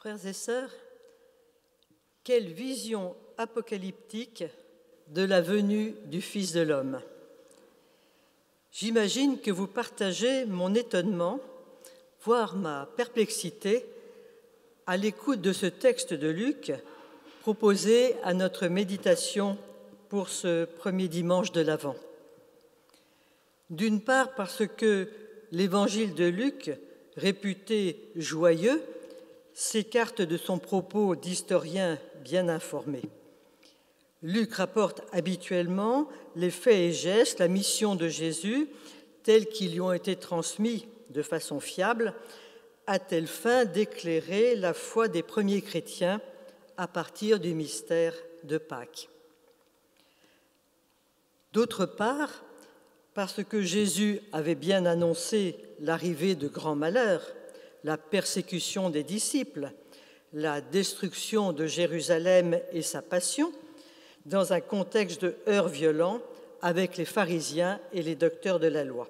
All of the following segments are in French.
Frères et sœurs, quelle vision apocalyptique de la venue du Fils de l'homme. J'imagine que vous partagez mon étonnement, voire ma perplexité, à l'écoute de ce texte de Luc proposé à notre méditation pour ce premier dimanche de l'Avent. D'une part parce que l'évangile de Luc, réputé joyeux, s'écarte de son propos d'historien bien informé. Luc rapporte habituellement les faits et gestes, la mission de Jésus, tels qu'ils lui ont été transmis de façon fiable, à telle fin d'éclairer la foi des premiers chrétiens à partir du mystère de Pâques. D'autre part, parce que Jésus avait bien annoncé l'arrivée de grands malheurs, la persécution des disciples, la destruction de Jérusalem et sa passion, dans un contexte de heurts violents avec les pharisiens et les docteurs de la loi.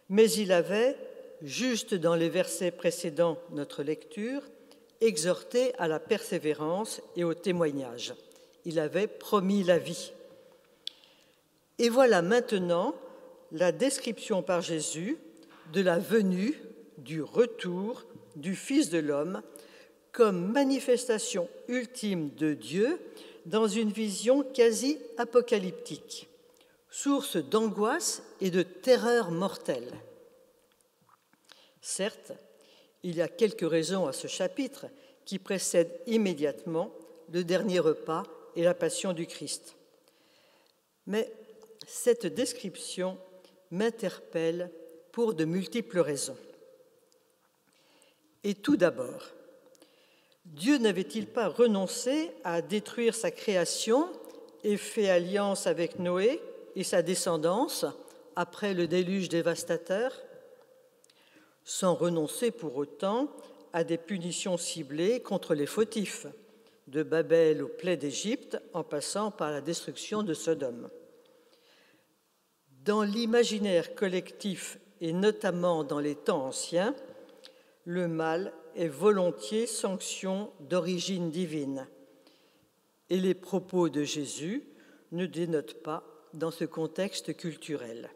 Mais il avait, juste dans les versets précédant notre lecture, exhorté à la persévérance et au témoignage. Il avait promis la vie. Et voilà maintenant la description par Jésus de la venue, du retour du Fils de l'homme comme manifestation ultime de Dieu dans une vision quasi apocalyptique, source d'angoisse et de terreur mortelle. Certes, il y a quelques raisons à ce chapitre qui précèdent immédiatement le dernier repas et la passion du Christ. Mais cette description m'interpelle pour de multiples raisons. Et tout d'abord, Dieu n'avait-il pas renoncé à détruire sa création et fait alliance avec Noé et sa descendance après le déluge dévastateur, sans renoncer pour autant à des punitions ciblées contre les fautifs, de Babel aux plaies d'Égypte en passant par la destruction de Sodome. Dans l'imaginaire collectif et notamment dans les temps anciens, le mal est volontiers sanction d'origine divine. Et les propos de Jésus ne dénotent pas dans ce contexte culturel.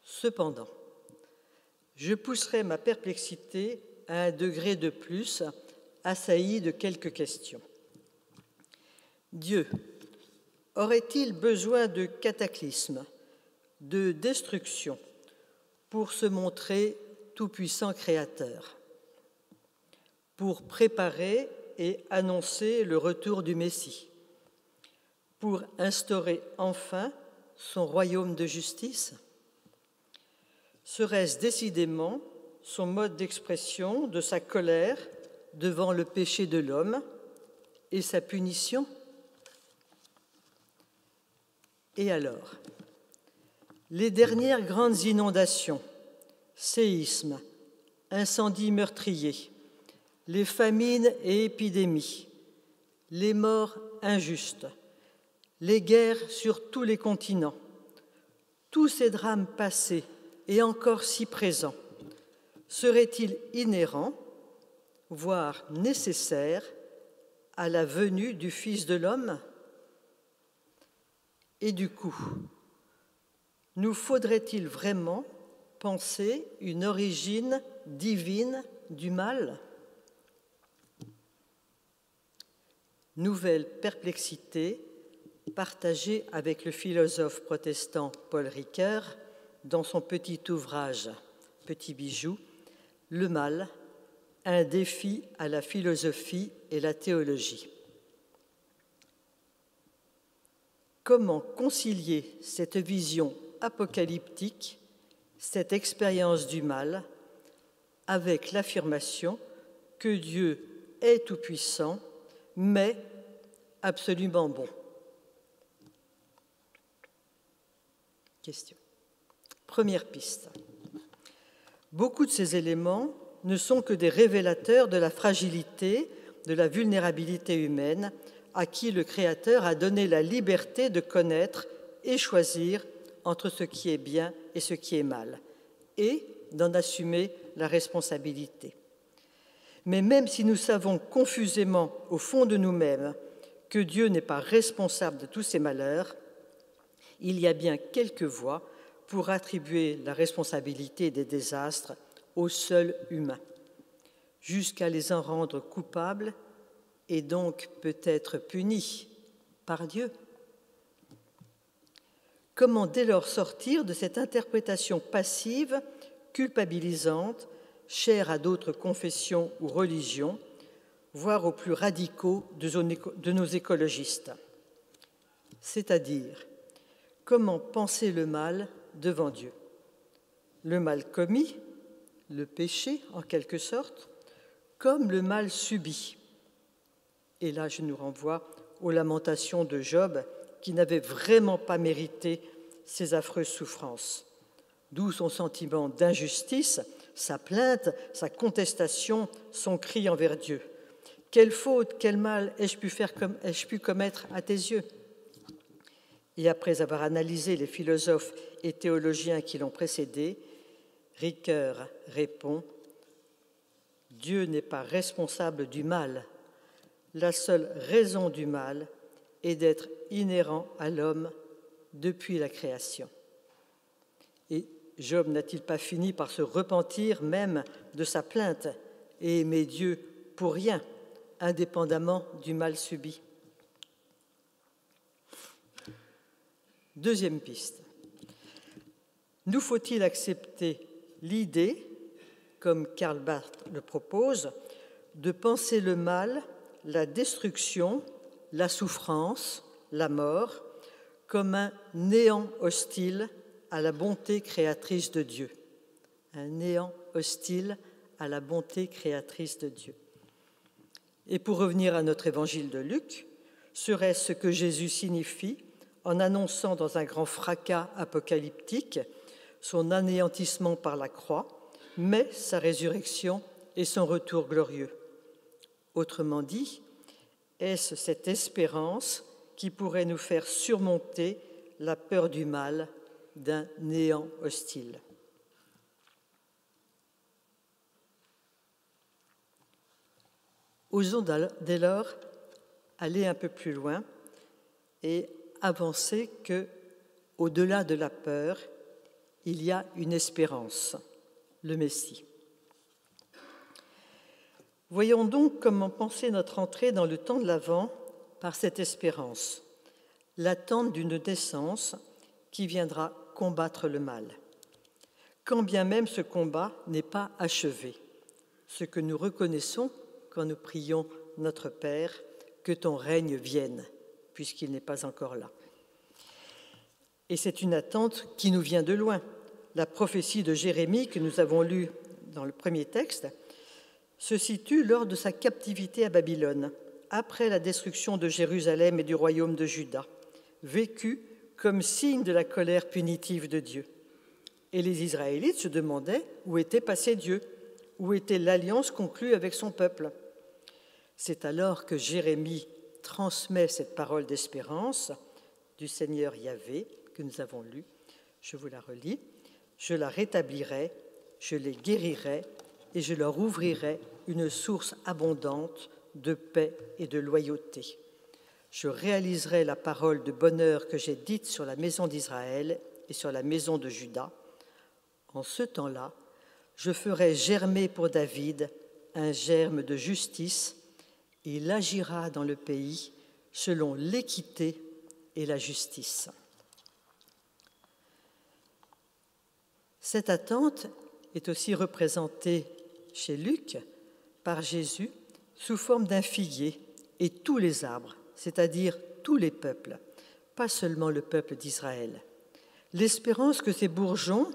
Cependant, je pousserai ma perplexité à un degré de plus, assailli de quelques questions. Dieu aurait-il besoin de cataclysmes, de destruction, pour se montrer tout-puissant créateur, pour préparer et annoncer le retour du Messie, pour instaurer enfin son royaume de justice? Serait-ce décidément son mode d'expression de sa colère devant le péché de l'homme et sa punition? Et alors, les dernières grandes inondations, séismes, incendies meurtriers, les famines et épidémies, les morts injustes, les guerres sur tous les continents, tous ces drames passés et encore si présents, seraient-ils inhérents, voire nécessaires, à la venue du Fils de l'homme? Et du coup, nous faudrait-il vraiment penser une origine divine du mal? Nouvelle perplexité partagée avec le philosophe protestant Paul Ricoeur dans son petit ouvrage « Petit bijou », Le mal, un défi à la philosophie et la théologie. Comment concilier cette vision apocalyptique, cette expérience du mal, avec l'affirmation que Dieu est tout-puissant, mais absolument bon? Question. Première piste. Beaucoup de ces éléments ne sont que des révélateurs de la fragilité, de la vulnérabilité humaine, à qui le Créateur a donné la liberté de connaître et choisir entre ce qui est bien et ce qui est mal. et d'en assumer la responsabilité. Mais même si nous savons confusément au fond de nous-mêmes que Dieu n'est pas responsable de tous ces malheurs, il y a bien quelques voies pour attribuer la responsabilité des désastres aux seuls humains, jusqu'à les en rendre coupables et donc peut-être punis par Dieu. Comment dès lors sortir de cette interprétation passive, culpabilisante, chère à d'autres confessions ou religions, voire aux plus radicaux de nos écologistes? C'est-à-dire, comment penser le mal devant Dieu? Le mal commis, le péché en quelque sorte, comme le mal subi. Et là, je nous renvoie aux lamentations de Job, qui n'avait vraiment pas mérité ces affreuses souffrances. D'où son sentiment d'injustice, sa plainte, sa contestation, son cri envers Dieu. Quelle faute, quel mal ai-je pu commettre à tes yeux? Et après avoir analysé les philosophes et théologiens qui l'ont précédé, Ricoeur répond « Dieu n'est pas responsable du mal. La seule raison du mal est d'être inhérent à l'homme depuis la création. » Et Job n'a-t-il pas fini par se repentir même de sa plainte et aimer Dieu pour rien, indépendamment du mal subi? Deuxième piste. Nous faut-il accepter l'idée, comme Karl Barth le propose, de penser le mal, la destruction, la souffrance, la mort, comme un néant hostile à la bonté créatrice de Dieu. Un néant hostile à la bonté créatrice de Dieu. Et pour revenir à notre évangile de Luc, serait-ce ce que Jésus signifie en annonçant dans un grand fracas apocalyptique son anéantissement par la croix, mais sa résurrection et son retour glorieux? Autrement dit, est-ce cette espérance qui pourrait nous faire surmonter la peur du mal, d'un néant hostile? Osons dès lors aller un peu plus loin et avancer que, au-delà de la peur, il y a une espérance, le Messie. Voyons donc comment penser notre entrée dans le temps de l'Avent par cette espérance, l'attente d'une naissance qui viendra combattre le mal. Quand bien même ce combat n'est pas achevé, ce que nous reconnaissons quand nous prions notre Père, que ton règne vienne, puisqu'il n'est pas encore là. Et c'est une attente qui nous vient de loin. La prophétie de Jérémie que nous avons lue dans le premier texte se situe lors de sa captivité à Babylone, après la destruction de Jérusalem et du royaume de Juda, vécue comme signe de la colère punitive de Dieu. Et les Israélites se demandaient où était passé Dieu, où était l'alliance conclue avec son peuple. C'est alors que Jérémie transmet cette parole d'espérance du Seigneur Yahvé que nous avons lue. Je vous la relis. « Je la rétablirai, je les guérirai et je leur ouvrirai une source abondante de paix et de loyauté. Je réaliserai la parole de bonheur que j'ai dite sur la maison d'Israël et sur la maison de Juda. En ce temps-là, je ferai germer pour David un germe de justice. Il agira dans le pays selon l'équité et la justice. » Cette attente est aussi représentée chez Luc par Jésus sous forme d'un figuier et tous les arbres, c'est-à-dire tous les peuples, pas seulement le peuple d'Israël. L'espérance que ces bourgeons,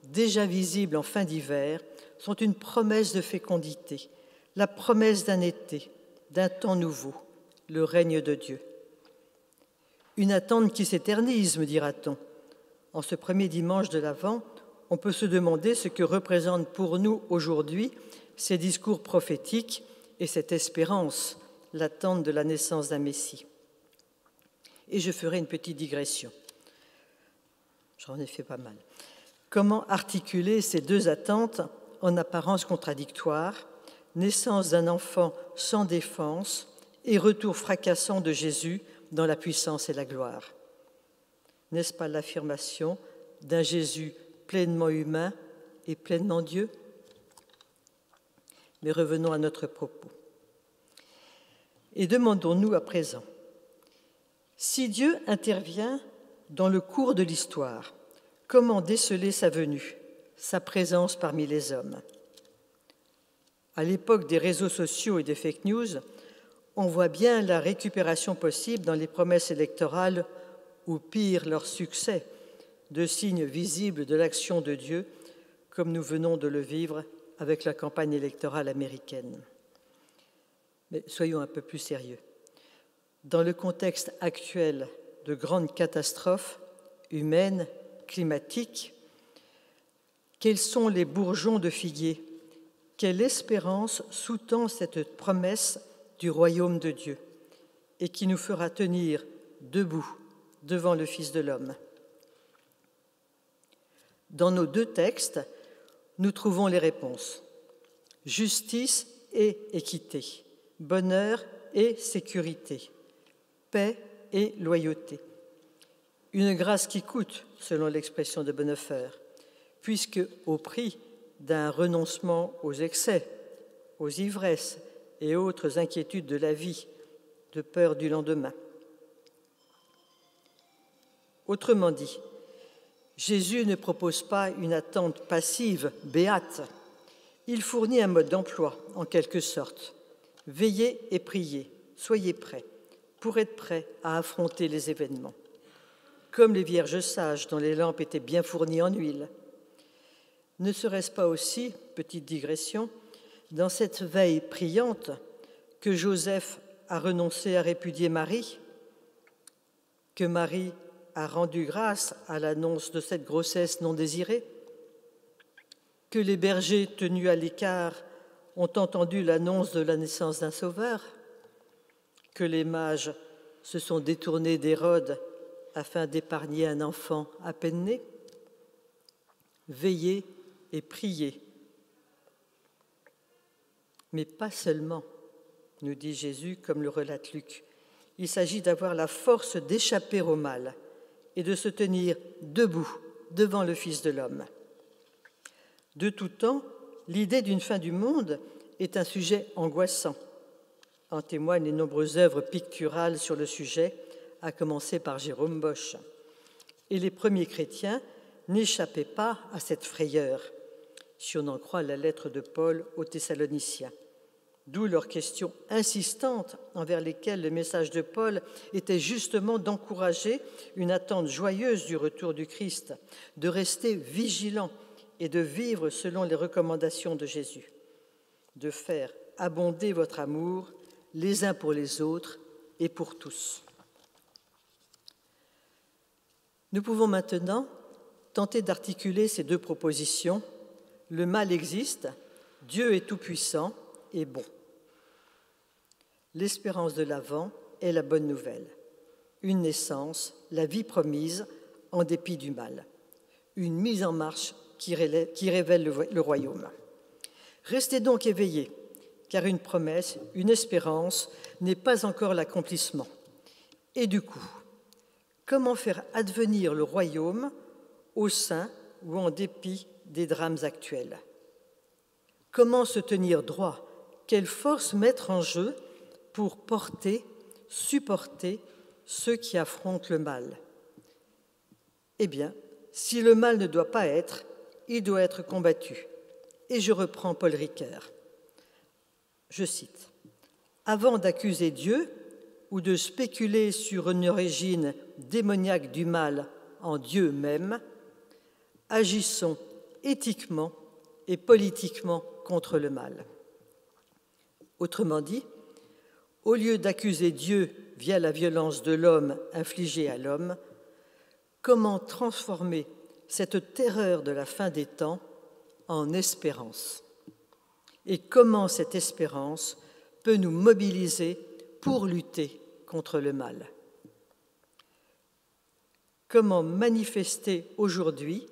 déjà visibles en fin d'hiver, sont une promesse de fécondité, la promesse d'un été, d'un temps nouveau, le règne de Dieu. Une attente qui s'éternise, me dira-t-on. En ce premier dimanche de l'Avent, on peut se demander ce que représentent pour nous aujourd'hui ces discours prophétiques et cette espérance, l'attente de la naissance d'un Messie. Et je ferai une petite digression. J'en ai fait pas mal. Comment articuler ces deux attentes en apparence contradictoires, naissance d'un enfant sans défense et retour fracassant de Jésus dans la puissance et la gloire? N'est-ce pas l'affirmation d'un Jésus pleinement humain et pleinement Dieu? Mais revenons à notre propos. Et demandons-nous à présent, si Dieu intervient dans le cours de l'histoire, comment déceler sa venue, sa présence parmi les hommes? À l'époque des réseaux sociaux et des fake news, on voit bien la récupération possible dans les promesses électorales, ou pire, leur succès, de signes visibles de l'action de Dieu, comme nous venons de le vivre avec la campagne électorale américaine. Mais soyons un peu plus sérieux. Dans le contexte actuel de grandes catastrophes humaines, climatiques, quels sont les bourgeons de figuier? Quelle espérance sous-tend cette promesse du royaume de Dieu et qui nous fera tenir debout devant le Fils de l'homme? Dans nos deux textes, nous trouvons les réponses. Justice et équité, bonheur et sécurité, paix et loyauté. Une grâce qui coûte, selon l'expression de Bonhoeffer, puisque au prix d'un renoncement aux excès, aux ivresses et autres inquiétudes de la vie, de peur du lendemain. Autrement dit, Jésus ne propose pas une attente passive, béate. Il fournit un mode d'emploi, en quelque sorte. Veillez et priez, soyez prêts, pour être prêts à affronter les événements. Comme les vierges sages dont les lampes étaient bien fournies en huile. Ne serait-ce pas aussi, petite digression, dans cette veille priante que Joseph a renoncé à répudier Marie, que Marie a rendu grâce à l'annonce de cette grossesse non désirée, que les bergers tenus à l'écart ont entendu l'annonce de la naissance d'un sauveur, que les mages se sont détournés d'Hérode afin d'épargner un enfant à peine né. Veillez et priez. Mais pas seulement, nous dit Jésus, comme le relate Luc. Il s'agit d'avoir la force d'échapper au mal et de se tenir debout devant le Fils de l'homme. De tout temps, l'idée d'une fin du monde est un sujet angoissant. En témoignent les nombreuses œuvres picturales sur le sujet, à commencer par Jérôme Bosch. Et les premiers chrétiens n'échappaient pas à cette frayeur, si on en croit la lettre de Paul aux Thessaloniciens. D'où leurs questions insistantes envers lesquelles le message de Paul était justement d'encourager une attente joyeuse du retour du Christ, de rester vigilants et de vivre selon les recommandations de Jésus, de faire abonder votre amour les uns pour les autres et pour tous. Nous pouvons maintenant tenter d'articuler ces deux propositions. Le mal existe, Dieu est tout-puissant et bon. L'espérance de l'Avent est la bonne nouvelle. Une naissance, la vie promise, en dépit du mal. Une mise en marche qui révèle le royaume. Restez donc éveillés, car une promesse, une espérance n'est pas encore l'accomplissement. Et du coup, comment faire advenir le royaume au sein ou en dépit des drames actuels? Comment se tenir droit? Quelle force mettre en jeu pour porter, supporter ceux qui affrontent le mal? Eh bien, si le mal ne doit pas être, il doit être combattu. Et je reprends Paul Ricoeur. Je cite, « Avant d'accuser Dieu ou de spéculer sur une origine démoniaque du mal en Dieu même, agissons éthiquement et politiquement contre le mal. » Autrement dit, au lieu d'accuser Dieu via la violence de l'homme infligée à l'homme, comment transformer cette terreur de la fin des temps en espérance? Et comment cette espérance peut nous mobiliser pour lutter contre le mal? Comment manifester aujourd'hui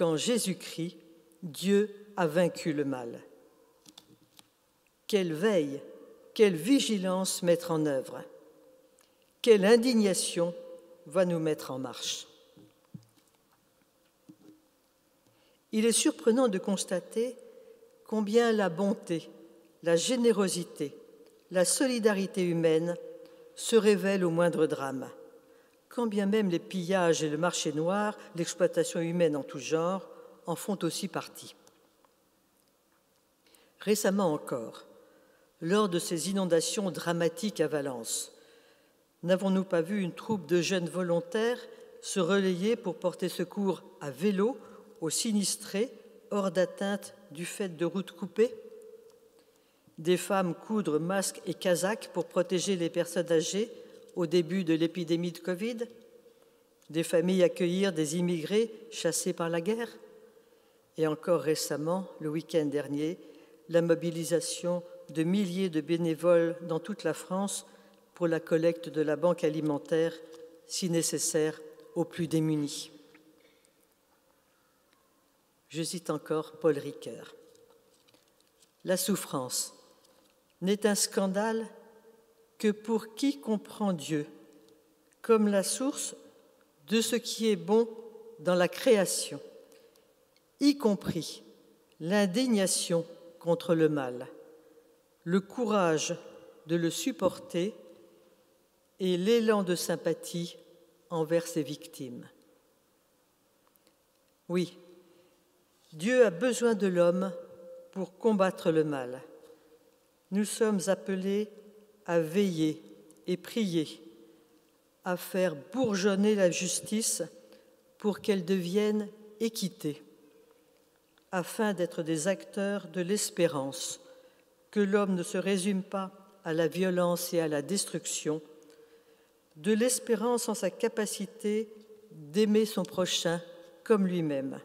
qu'en Jésus-Christ, Dieu a vaincu le mal. Quelle veille, quelle vigilance mettre en œuvre, quelle indignation va nous mettre en marche. Il est surprenant de constater combien la bonté, la générosité, la solidarité humaine se révèlent au moindre drame, quand bien même les pillages et le marché noir, l'exploitation humaine en tout genre, en font aussi partie. Récemment encore, lors de ces inondations dramatiques à Valence, n'avons-nous pas vu une troupe de jeunes volontaires se relayer pour porter secours à vélo aux sinistrés hors d'atteinte du fait de routes coupées? Des femmes coudre masques et casaques pour protéger les personnes âgées au début de l'épidémie de Covid? Des familles accueillir des immigrés chassés par la guerre? Et encore récemment, le week-end dernier, la mobilisation de milliers de bénévoles dans toute la France pour la collecte de la banque alimentaire, si nécessaire, aux plus démunis. Je cite encore Paul Ricoeur. La souffrance n'est un scandale que pour qui comprend Dieu comme la source de ce qui est bon dans la création, y compris l'indignation contre le mal, le courage de le supporter et l'élan de sympathie envers ses victimes. Oui, Dieu a besoin de l'homme pour combattre le mal. Nous sommes appelés à veiller et prier, à faire bourgeonner la justice pour qu'elle devienne équité, afin d'être des acteurs de l'espérance, que l'homme ne se résume pas à la violence et à la destruction, de l'espérance en sa capacité d'aimer son prochain comme lui-même,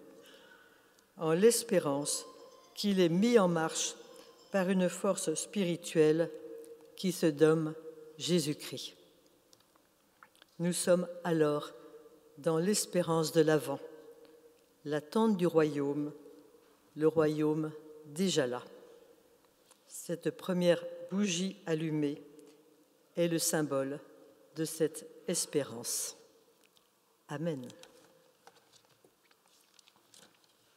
en l'espérance qu'il est mis en marche par une force spirituelle qui se nomme Jésus-Christ. Nous sommes alors dans l'espérance de l'avant, l'attente du royaume, le royaume déjà là. Cette première bougie allumée est le symbole de cette espérance. Amen.